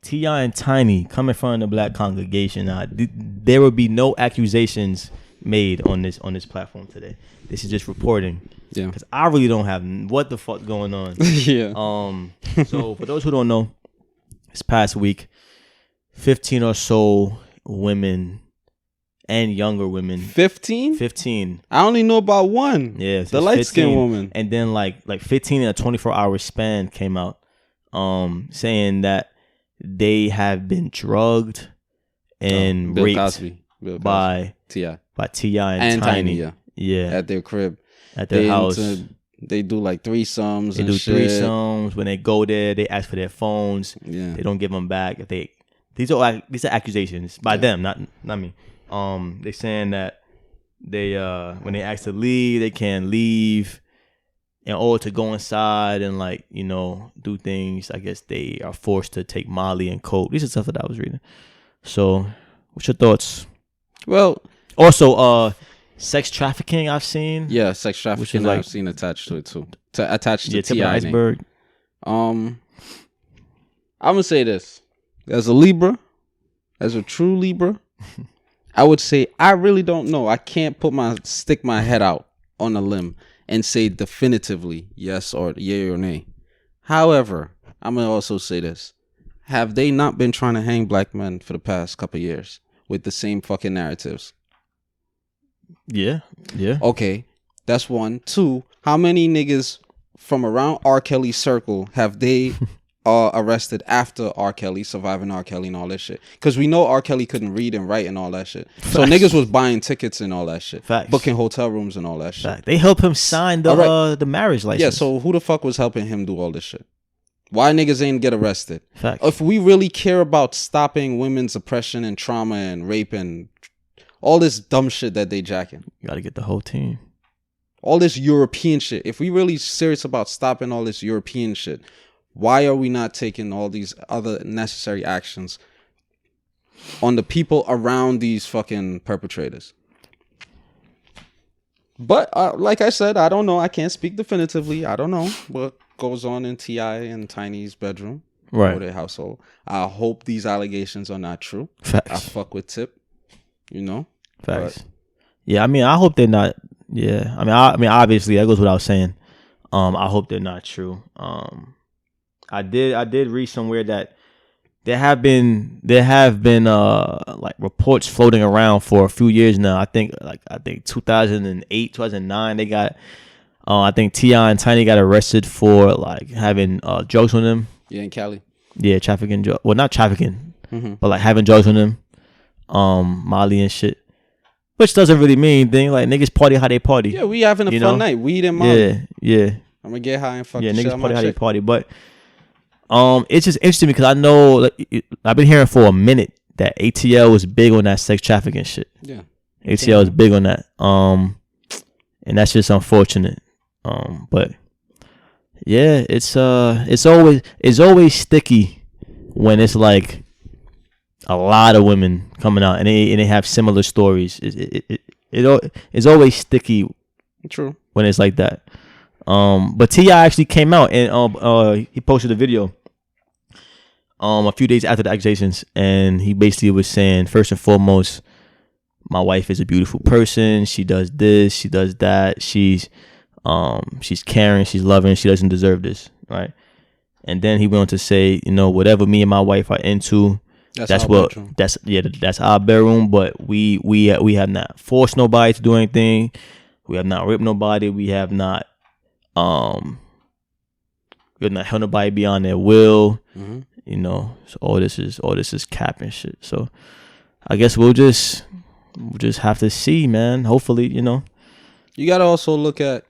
T.I. and Tiny come in front of the black congregation. There will be no accusations made on this platform today. This is just reporting. Yeah. Because I really don't have what the fuck going on. Yeah. So for those who don't know, this past week, 15 or so women and younger women. 15? 15. I only know about one. Yeah. The light-skinned woman. And then like 15 in a 24-hour span came out saying that they have been drugged and Bill raped Cosby. by T.I. and Tiny. Yeah. At their crib. At their house. They do like threesomes. They do threesomes. When they go there, they ask for their phones. Yeah. They don't give them back. These are accusations by them, not me. They saying that they when they ask to leave, they can't leave. In order to go inside and do things, I guess they are forced to take Molly and coke. These are stuff that I was reading. So, what's your thoughts? Well, also, sex trafficking I've seen. Yeah, sex trafficking I've seen attached to it too. Attached to tip of the iceberg. I'm gonna say this: as a Libra, as a true Libra, I would say I really don't know. I can't stick my head out on a limb and say definitively yes or yay or nay. However, I'm going to also say this. Have they not been trying to hang black men for the past couple of years with the same fucking narratives? Yeah. Okay, that's one. Two, how many niggas from around R. Kelly's circle have they arrested after R. Kelly, surviving R. Kelly and all that shit? Because we know R. Kelly couldn't read and write and all that shit. Facts. So niggas was buying tickets and all that shit. Facts. Booking hotel rooms and all that shit. Facts. They helped him sign the marriage license. Yeah, so who the fuck was helping him do all this shit? Why niggas ain't get arrested? Facts. If we really care about stopping women's oppression and trauma and rape and all this dumb shit that they jacking. You gotta get the whole team. All this European shit. If we really serious about stopping all this European shit, why are we not taking all these other necessary actions on the people around these fucking perpetrators? But like I said, I don't know. I can't speak definitively. I don't know what goes on in T.I. and Tiny's bedroom or their household. I hope these allegations are not true. Facts. I fuck with Tip, Facts. But, yeah, I mean, I hope they're not. Yeah, I mean, obviously that goes without saying. I hope they're not true. I did read somewhere that there have been like reports floating around for a few years now. I think 2008, 2009 they got I think T.I. and Tiny got arrested for like having drugs on them. Yeah, in Cali. Yeah, trafficking drugs. Well, not trafficking, but like having drugs on them, Molly and shit. Which doesn't really mean anything. Like niggas party how they party. Yeah, we having a fun night. Weed and Molly. Yeah. I'm gonna get high and fuck. Yeah, niggas party how they party, but it's just interesting because I know like, I've been hearing for a minute that ATL was big on that sex trafficking shit. Yeah, ATL is big on that. And that's just unfortunate. But yeah, it's always sticky when it's like a lot of women coming out and they have similar stories. It's always sticky. True. When it's like that. But T.I. actually came out and he posted a video a few days after the accusations, and he basically was saying, first and foremost, my wife is a beautiful person. She does this, she does that. She's caring, she's loving. She doesn't deserve this, right? And then he went on to say, whatever me and my wife are into, that's our bedroom. But we have not forced nobody to do anything. We have not ripped nobody. We have not held nobody beyond their will. So all this is cap and shit. So I guess we'll just have to see, man. Hopefully, You gotta also look at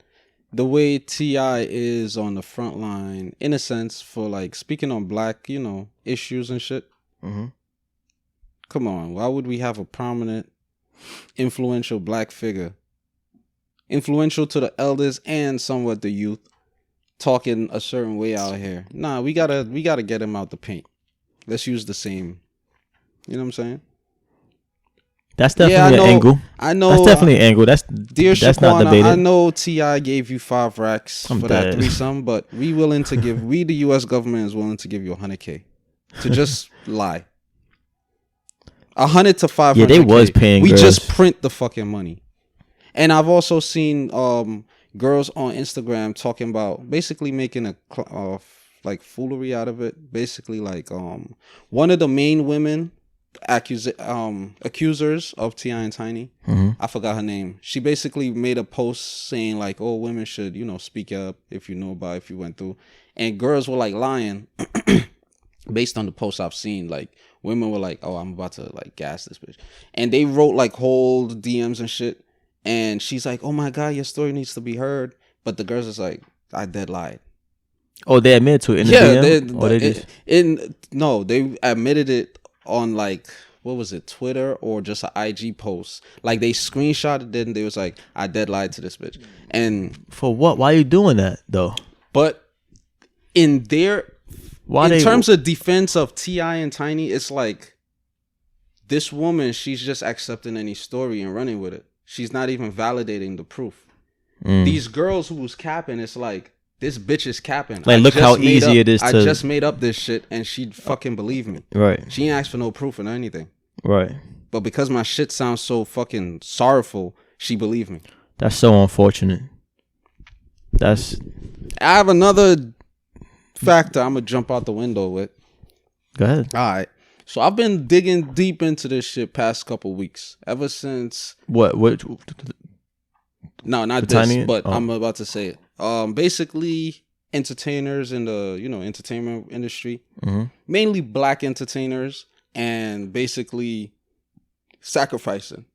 the way T.I. is on the front line, in a sense, for like speaking on black, issues and shit. Come on, why would we have a prominent, influential black figure, influential to the elders and somewhat the youth, talking a certain way out here? Nah, we gotta get him out the paint. Let's use the same. You know what I'm saying? That's definitely an angle. I know. That's definitely an angle. That's Shaquana, not debated. I know T.I. gave you 5 racks for that threesome, but we the U.S. government is willing to give you $100K. to just lie. 100 to 500. Yeah, they was paying. We girls. just print the fucking money. And I've also seen girls on Instagram talking about basically making a like foolery out of it. Basically, like one of the main women accusers of T.I. and Tiny. I forgot her name. She basically made a post saying like, "Oh, women should, speak up if you know about if you went through." And girls were like lying. Based on the posts I've seen, like women were like, "Oh, I'm about to like gas this bitch," and they wrote like whole DMs and shit. And she's like, "Oh my god, your story needs to be heard." But the girls is like, "I dead lied." Oh, they admitted to it in the DM? No, they admitted it on like, what was it, Twitter or just an IG post. Like they screenshotted it and they was like, "I dead lied to this bitch." And for what? Why are you doing that though? But in terms of defense of T.I. and Tiny, it's like this woman, she's just accepting any story and running with it. She's not even validating the proof. These girls who was capping, it's like, this bitch is capping. Like, look how easy it is I just made up this shit and she'd fucking believe me. Right. She ain't asked for no proof or anything. Right. But because my shit sounds so fucking sorrowful, she believed me. That's so unfortunate. I have another factor I'm gonna jump out the window with. Go ahead. All right. So I've been digging deep into this shit past couple weeks. Ever since what? No, not this, but I'm about to say it. Basically entertainers in the, entertainment industry, mainly black entertainers, and basically sacrificing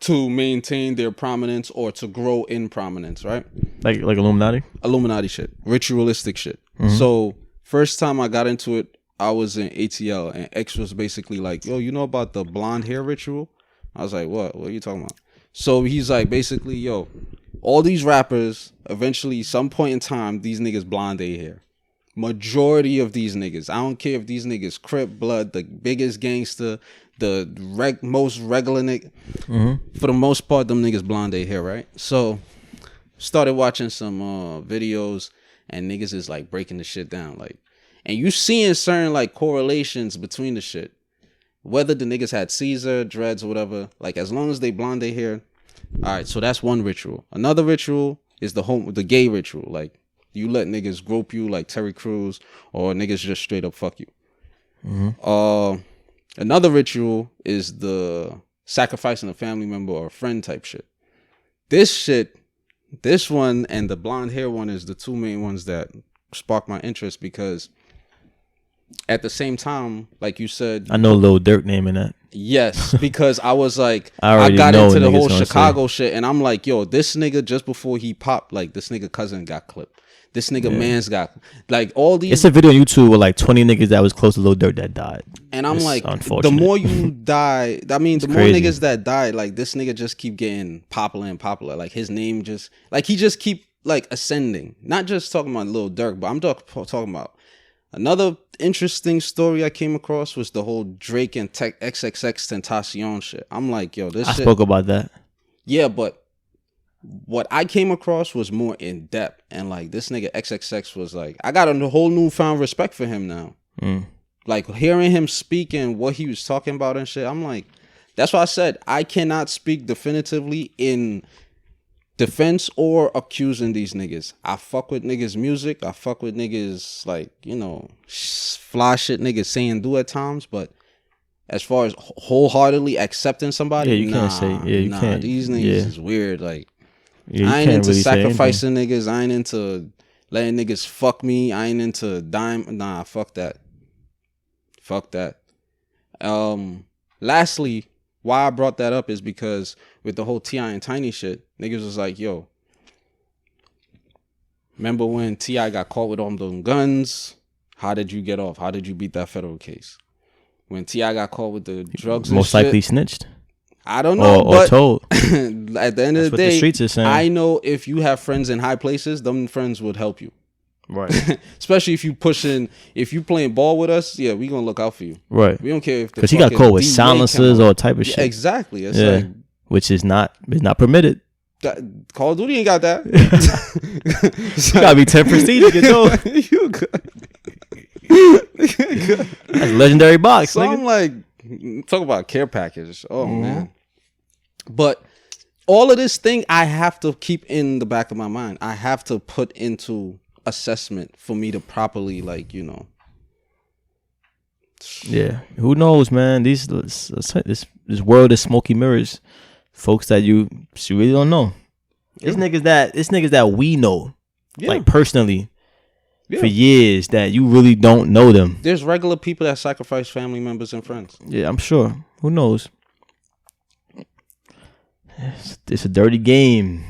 to maintain their prominence or to grow in prominence, right? Like Illuminati shit, ritualistic shit. So first time I got into it, I was in ATL and X was basically like, "Yo, you know about the blonde hair ritual?" I was like, what are you talking about? So he's like, basically, yo, all these rappers, eventually some point in time, these niggas blonde their hair. Majority of these niggas, I don't care if these niggas Crip, Blood, the biggest gangster, the most regular nigga, for the most part, them niggas blonde their hair, right? So started watching some videos and niggas is like breaking the shit down, like, and you seeing certain like correlations between the shit. Whether the niggas had Caesar, dreads, or whatever, like as long as they blonde their hair, all right. So that's one ritual. Another ritual is the gay ritual. Like you let niggas grope you like Terry Crews, or niggas just straight up fuck you. Another ritual is the sacrificing a family member or a friend type shit. This one and the blonde hair one is the two main ones that spark my interest because at the same time, like you said, I know Lil Durk naming that. Yes, because I was like, I got into the whole Chicago shit, and I'm like, yo, this nigga just before he popped, like this nigga cousin got clipped. This nigga man's got like all these. It's a video on YouTube with like 20 niggas that was close to Lil Durk that died. And I'm like, the more you die, I mean, the more niggas that die, like this nigga just keep getting popular and popular. Like his name just, like he just keep like ascending. Not just talking about Lil Durk, but I'm talking about. Another interesting story I came across was the whole Drake and XXXTentacion shit. I'm like, yo, this shit. I spoke about that. Yeah, but what I came across was more in depth. And like this nigga XXX was like, I got a whole newfound respect for him now. Like hearing him speak and what he was talking about and shit, I'm like, that's why I said I cannot speak definitively in defense or accusing these niggas. I fuck with niggas music. I fuck with niggas like, fly shit niggas saying do at times. But as far as wholeheartedly accepting somebody, you can't say. Yeah, you can't. These niggas is weird. Like, I ain't into really sacrificing niggas. I ain't into letting niggas fuck me. I ain't into dime. Nah, fuck that. Fuck that. Lastly, why I brought that up is because with the whole T.I. and Tiny shit, niggas was like, yo, remember when T.I. got caught with all them guns? How did you get off? How did you beat that federal case? When T.I. got caught with the drugs and most likely snitched. I don't know, or told. At the end of the day, the streets are saying. I know if you have friends in high places, them friends would help you. Right. Especially if you playing ball with us, yeah, we gonna look out for you. Right. We don't care if because he got caught with silencers or type of shit. Yeah, exactly. It's like, which is not permitted. Call of Duty ain't got that. You gotta be 10 prestige to get those. You good. That's legendary box. So nigga. I'm like, talk about care package. Oh man. But all of this thing I have to keep in the back of my mind. I have to put into assessment for me to properly, like, you know. Yeah, who knows, man? This world is smoky mirrors, folks that you really don't know. It's niggas that we know, like personally, for years that you really don't know them. There's regular people that sacrifice family members and friends. Yeah, I'm sure. Who knows? It's a dirty game.